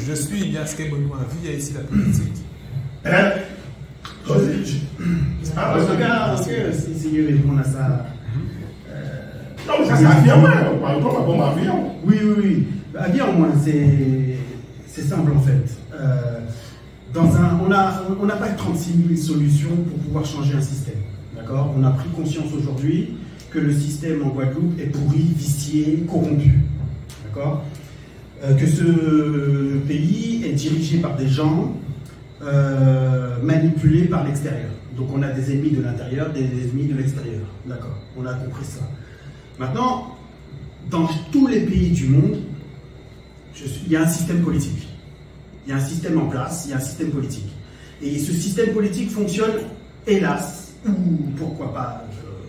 je suis Yaske Benoît, vie ici la politique. Si je réponds à ça. Non, ça c'est avion, on parle pas de bombe avion. Oui. Avion, moi, c'est simple en fait. On n'a pas 36 000 solutions pour pouvoir changer un système. D'accord? On a pris conscience aujourd'hui que le système en Guadeloupe est pourri, vicié, corrompu. D'accord? Que ce pays est dirigé par des gens manipulés par l'extérieur. Donc on a des ennemis de l'intérieur, des ennemis de l'extérieur. D'accord? On a compris ça. Maintenant, dans tous les pays du monde, il y a un système politique. Il y a un système en place, il y a un système politique. Et ce système politique fonctionne, hélas, ou pourquoi pas,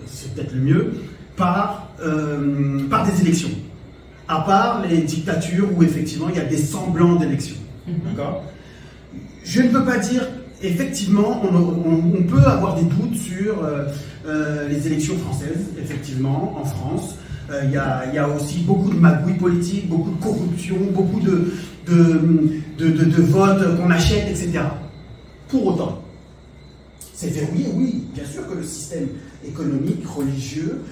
c'est peut-être le mieux, par des élections. À part les dictatures où effectivement il y a des semblants d'élections. D'accord? Je ne peux pas dire, effectivement, on peut avoir des doutes sur les élections françaises, effectivement, en France. Il y a aussi beaucoup de magouilles politiques, beaucoup de corruption, beaucoup de votes qu'on achète, etc. Pour autant, c'est verrouillé, oui, bien sûr que le système économique, religieux,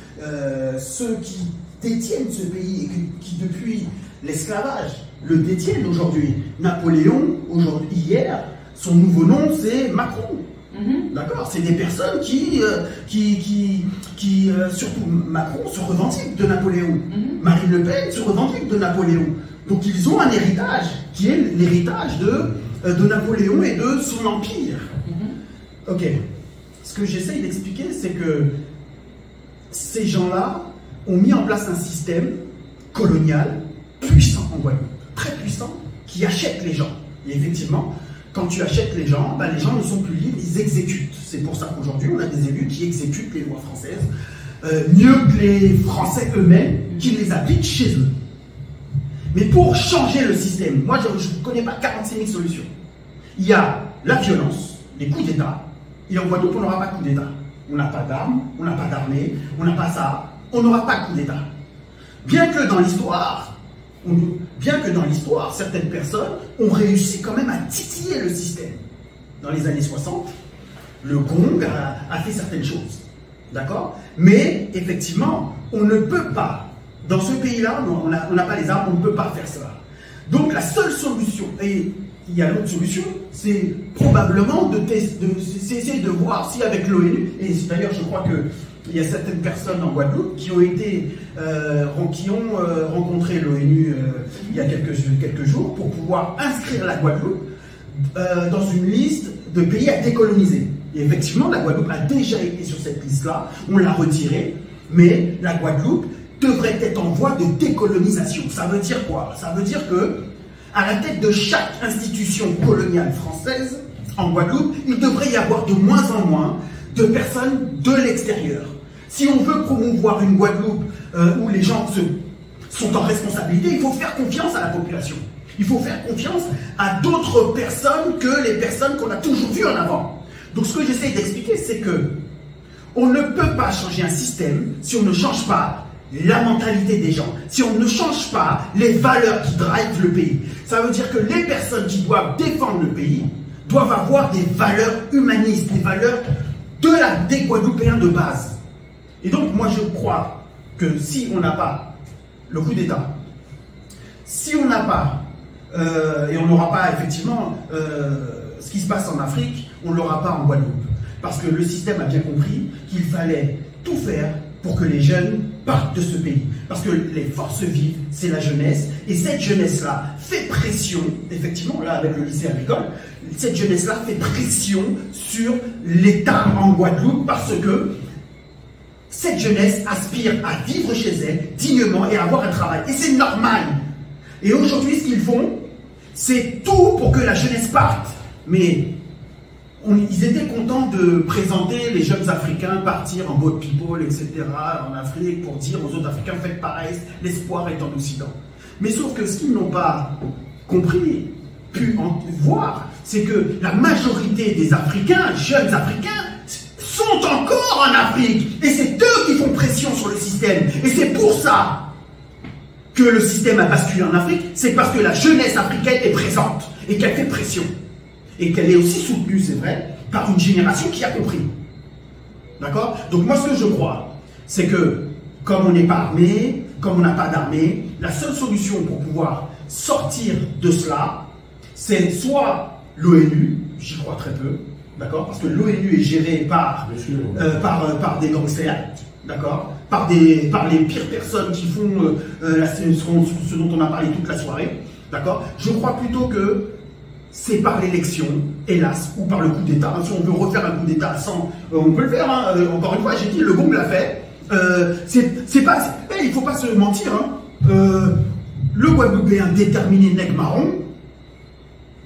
ceux qui détiennent ce pays et qui depuis l'esclavage le détiennent aujourd'hui. Napoléon, hier, son nouveau nom c'est Macron. D'accord? C'est des personnes qui surtout Macron, se revendiquent de Napoléon. Marine Le Pen se revendique de Napoléon. Donc ils ont un héritage qui est l'héritage de Napoléon et de son empire. Ok. Ce que j'essaye d'expliquer, c'est que ces gens-là ont mis en place un système colonial puissant en Guadeloupe, très puissant, qui achète les gens. Et effectivement, quand tu achètes les gens ne sont plus libres, ils exécutent. C'est pour ça qu'aujourd'hui, on a des élus qui exécutent les lois françaises mieux que les Français eux-mêmes, qui les appliquent chez eux. Mais pour changer le système, moi je ne connais pas 46 000 solutions. Il y a la violence, les coups d'État, et en Guadeloupe, on n'aura pas de coup d'État. On n'a pas d'armes, on n'a pas d'armée, on n'a pas ça, on n'aura pas de coup d'État. Bien que dans l'histoire, certaines personnes ont réussi quand même à titiller le système. Dans les années 60, le gong a fait certaines choses. D'accord? Mais effectivement, on ne peut pas, dans ce pays-là, on n'a pas les armes, on ne peut pas faire cela. Donc la seule solution, et il y a l'autre solution, c'est probablement d'essayer de voir si avec l'ONU, et d'ailleurs je crois qu'il y a certaines personnes en Guadeloupe qui ont rencontré l'ONU il y a quelques jours pour pouvoir inscrire la Guadeloupe dans une liste de pays à décoloniser. Et effectivement, la Guadeloupe a déjà été sur cette liste-là, on l'a retirée, mais la Guadeloupe devrait être en voie de décolonisation. Ça veut dire quoi? Ça veut dire que à la tête de chaque institution coloniale française, en Guadeloupe, il devrait y avoir de moins en moins de personnes de l'extérieur. Si on veut promouvoir une Guadeloupe où les gens sont en responsabilité, il faut faire confiance à la population. Il faut faire confiance à d'autres personnes que les personnes qu'on a toujours vues en avant. Donc ce que j'essaie d'expliquer, c'est que on ne peut pas changer un système si on ne change pas la mentalité des gens, si on ne change pas les valeurs qui drivent le pays. Ça veut dire que les personnes qui doivent défendre le pays doivent avoir des valeurs humanistes, des valeurs des Guadeloupéens de base. Et donc moi je crois que si on n'a pas le coup d'État, si on n'a pas, et on n'aura pas effectivement ce qui se passe en Afrique, on ne l'aura pas en Guadeloupe. Parce que le système a bien compris qu'il fallait tout faire pour que les jeunes partent de ce pays. Parce que les forces vives, c'est la jeunesse. Et cette jeunesse-là fait pression, effectivement, là avec le lycée agricole, cette jeunesse-là fait pression sur l'État en Guadeloupe parce que cette jeunesse aspire à vivre chez elle dignement et à avoir un travail. Et c'est normal. Et aujourd'hui, ce qu'ils font, c'est tout pour que la jeunesse parte. Mais ils étaient contents de présenter les jeunes Africains partir en boat people, etc., en Afrique, pour dire aux autres Africains, faites pareil, l'espoir est en Occident. Mais sauf que ce qu'ils n'ont pas compris, pu voir, c'est que la majorité des Africains, jeunes Africains, sont encore en Afrique. Et c'est eux qui font pression sur le système. Et c'est pour ça que le système a basculé en Afrique, c'est parce que la jeunesse africaine est présente. et qu'elle fait pression. Et qu'elle est aussi soutenue, c'est vrai, par une génération qui a compris. D'accord? Donc moi, ce que je crois, c'est que, comme on n'est pas armé, comme on n'a pas d'armée, la seule solution pour pouvoir sortir de cela, c'est soit l'ONU, j'y crois très peu, d'accord? Parce que l'ONU est gérée par des gangsters, d'accord? Par les pires personnes qui font ce dont on a parlé toute la soirée, d'accord? Je crois plutôt que c'est par l'élection, hélas, ou par le coup d'État. Si on veut refaire un coup d'État sans... on peut le faire, hein. Encore une fois, j'ai dit, le Gong l'a fait. Il ne faut pas se mentir. Hein. Le Guadeloupéen déterminé nègre marron,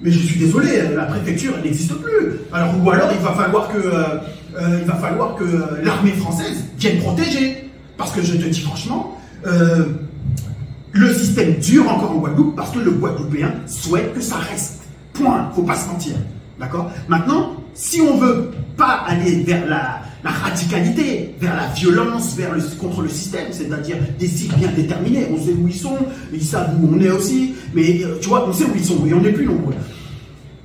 mais je suis désolé, la préfecture elle n'existe plus. Ou alors il va falloir que l'armée française vienne protéger. Parce que je te dis franchement, le système dure encore en Guadeloupe parce que le Guadeloupéen souhaite que ça reste. Point, faut pas se mentir. D'accord? Maintenant, si on veut pas aller vers la radicalité, vers la violence, contre le système, c'est-à-dire des cycles bien déterminés, on sait où ils sont, ils savent où on est aussi, mais tu vois, on sait où ils sont et on n'est plus nombreux.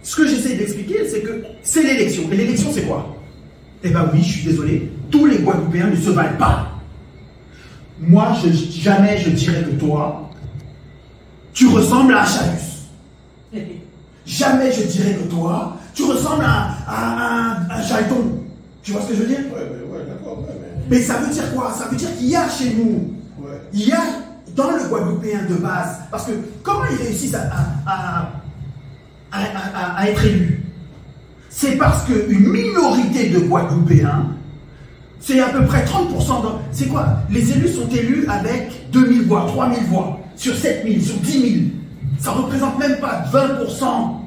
Ce que j'essaie d'expliquer, c'est que c'est l'élection. Et l'élection, c'est quoi? Eh ben oui, je suis désolé, tous les Guadeloupéens ne se valent pas. Moi, jamais je dirais que toi, tu ressembles à un Chalus. Jamais je dirais que toi, tu ressembles à un Jalton. Tu vois ce que je veux dire? Ouais, d'accord. Mais ça veut dire quoi? Ça veut dire qu'il y a chez nous, il y a dans le Guadeloupéen de base, parce que comment ils réussissent à être élus? C'est parce qu'une minorité de Guadeloupéens, c'est à peu près 30%. C'est quoi? Les élus sont élus avec 2000 voix, 3000 voix, sur 7000, sur 10 000. Ça ne représente même pas 20%.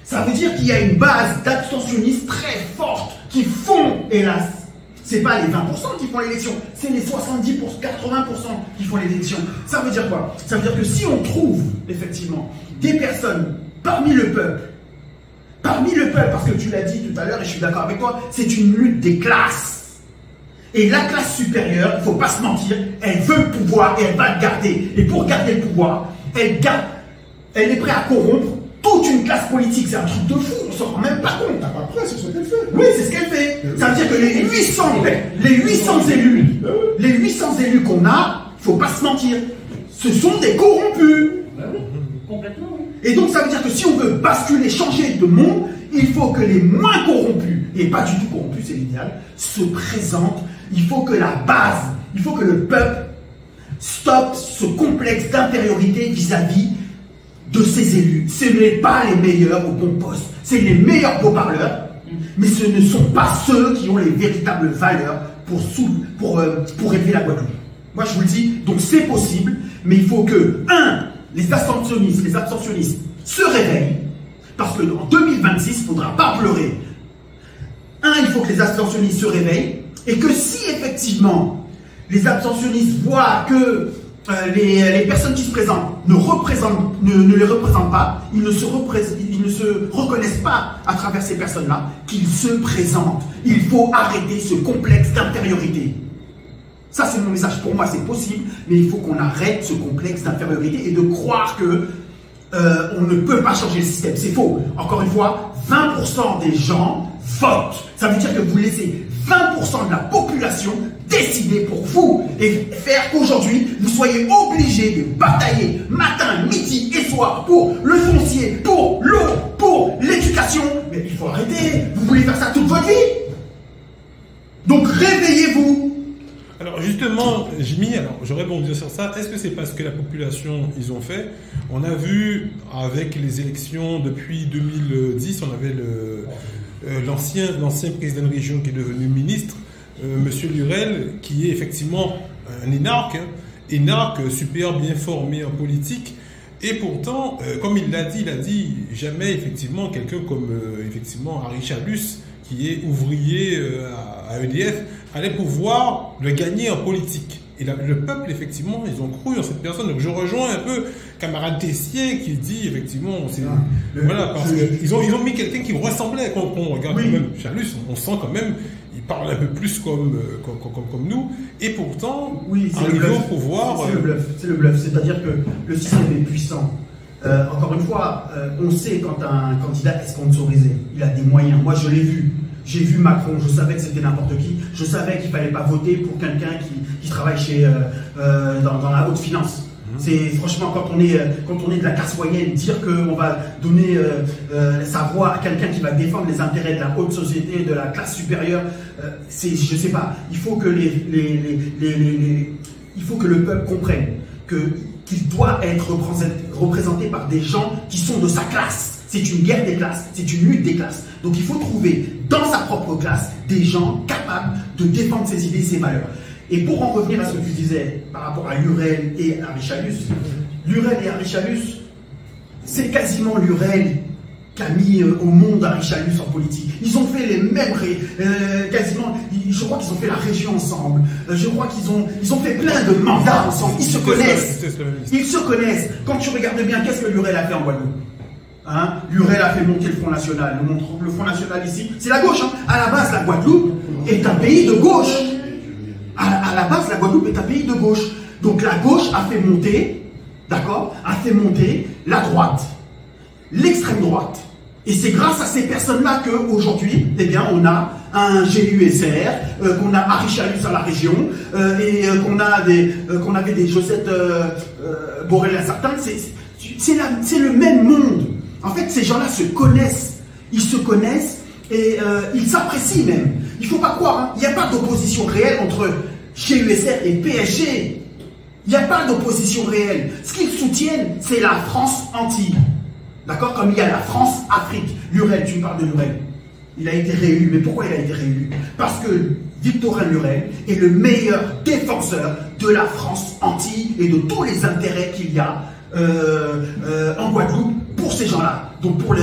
Ça veut dire qu'il y a une base d'abstentionnistes très forte qui font, hélas. Ce n'est pas les 20% qui font l'élection, c'est les 70%, 80% qui font l'élection. Ça veut dire quoi? Ça veut dire que si on trouve, effectivement, des personnes parmi le peuple, parce que tu l'as dit tout à l'heure et je suis d'accord avec toi, c'est une lutte des classes. Et la classe supérieure, il ne faut pas se mentir, elle veut le pouvoir et elle va le garder. Et pour garder le pouvoir, elle est prête à corrompre toute une classe politique. C'est un truc de fou, on ne s'en rend même pas compte. Après, c'est ce qu'elle fait. Oui, c'est ce qu'elle fait. Ça veut dire que les 800 élus qu'on a, il ne faut pas se mentir, ce sont des corrompus. Complètement. Et donc ça veut dire que si on veut basculer, changer de monde, il faut que les moins corrompus, et pas du tout corrompus, c'est l'idéal, se présentent. Il faut que la base, il faut que le peuple stoppe ce complexe d'infériorité vis-à-vis de ses élus. Ce n'est pas les meilleurs au bon poste, c'est les meilleurs beaux parleurs, mais ce ne sont pas ceux qui ont les véritables valeurs pour élever la Guadeloupe. Moi je vous le dis, donc c'est possible, mais il faut que, les abstentionnistes se réveillent, parce qu'en 2026, il ne faudra pas pleurer. Il faut que les abstentionnistes se réveillent, et que si effectivement les abstentionnistes voient que les personnes qui se présentent ne les représentent pas, ils ne se reconnaissent pas à travers ces personnes-là, qu'ils se présentent. Il faut arrêter ce complexe d'infériorité. Ça, c'est mon message. Pour moi, c'est possible, mais il faut qu'on arrête ce complexe d'infériorité et de croire que on ne peut pas changer le système. C'est faux. Encore une fois, 20% des gens votent. Ça veut dire que vous laissez 20% de la population décider pour vous et faire qu'aujourd'hui, vous soyez obligés de batailler matin, midi et soir pour le foncier, pour l'eau, pour l'éducation. Mais il faut arrêter. Vous voulez faire ça toute votre vie? Donc réveillez-vous. Alors justement, Jimmy, je rebondis sur ça. Est-ce que c'est parce que la population, ils ont fait? On a vu avec les élections depuis 2010, on avait l'ancien président de région qui est devenu ministre, Monsieur Lurel, qui est effectivement un énarque super bien formé en politique. Et pourtant, comme il l'a dit jamais effectivement quelqu'un comme effectivement Harry Chalus, qui est ouvrier à EDF, allait pouvoir le gagner en politique. Et le peuple, effectivement, ils ont cru en cette personne. Donc je rejoins un peu camarade Tessier qui dit, effectivement, voilà, parce qu'ils ont mis quelqu'un qui ressemblait, quand on regarde quand même Chalus, on sent quand même, il parle un peu plus comme nous, et pourtant, arrivé au pouvoir... C'est le bluff, c'est-à-dire que le système est puissant. Encore une fois, on sait quand un candidat est sponsorisé, il a des moyens. Moi, je l'ai vu. J'ai vu Macron, je savais que c'était n'importe qui. Je savais qu'il ne fallait pas voter pour quelqu'un qui travaille dans la haute finance. C'est franchement, quand on est de la classe moyenne, dire qu'on va donner sa voix à quelqu'un qui va défendre les intérêts de la haute société, de la classe supérieure, je sais pas. Il faut que il faut que le peuple comprenne qu'il doit être représenté par des gens qui sont de sa classe. C'est une guerre des classes, c'est une lutte des classes. Donc il faut trouver dans sa propre classe des gens capables de défendre ses idées, ses valeurs. Et pour en revenir à ce que tu disais par rapport à Lurel et à Richalus, Lurel et Richalus, c'est quasiment Lurel qui a mis au monde à Richalus en politique. Ils ont fait les mêmes, quasiment, je crois qu'ils ont fait la région ensemble, je crois qu'ils ont fait plein de mandats ensemble, ils se connaissent. Ils se connaissent. Quand tu regardes bien, qu'est-ce que Lurel a fait en Guadeloupe? Hein? Lurel a fait monter le Front National. Le Front National ici, c'est la gauche. Hein? À la base, la Guadeloupe est un pays de gauche. À la base, la Guadeloupe est un pays de gauche. Donc la gauche a fait monter, d'accord, a fait monter la droite, l'extrême droite. Et c'est grâce à ces personnes-là qu'aujourd'hui, eh bien, on a un GUSR, qu'on a Richalus à la région, et qu'on avait des Josette Borrell-Sartin. C'est le même monde. En fait, ces gens-là se connaissent. Ils se connaissent et ils s'apprécient même. Il ne faut pas croire, hein, il n'y a pas d'opposition réelle entre GUSR et PSG. Il n'y a pas d'opposition réelle. Ce qu'ils soutiennent, c'est la France entière. D'accord? Comme il y a la France-Afrique. Lurel, tu me parles de Lurel. Il a été réélu. Mais pourquoi il a été réélu? Parce que Victorin Lurel est le meilleur défenseur de la France entière et de tous les intérêts qu'il y a en Guadeloupe pour ces gens-là. Donc pour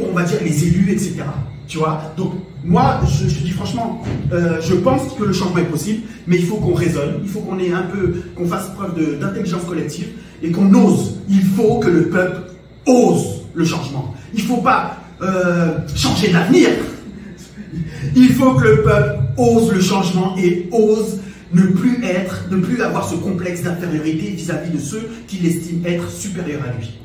on va dire les élus, etc. Tu vois? Donc moi, je dis franchement, je pense que le changement est possible, mais il faut qu'on raisonne, il faut qu'on ait qu'on fasse preuve d'intelligence collective et qu'on ose. Il faut que le peuple ose le changement. Il ne faut pas changer l'avenir. Il faut que le peuple ose le changement et ose ne plus avoir ce complexe d'infériorité vis-à-vis de ceux qu'il estime être supérieurs à lui.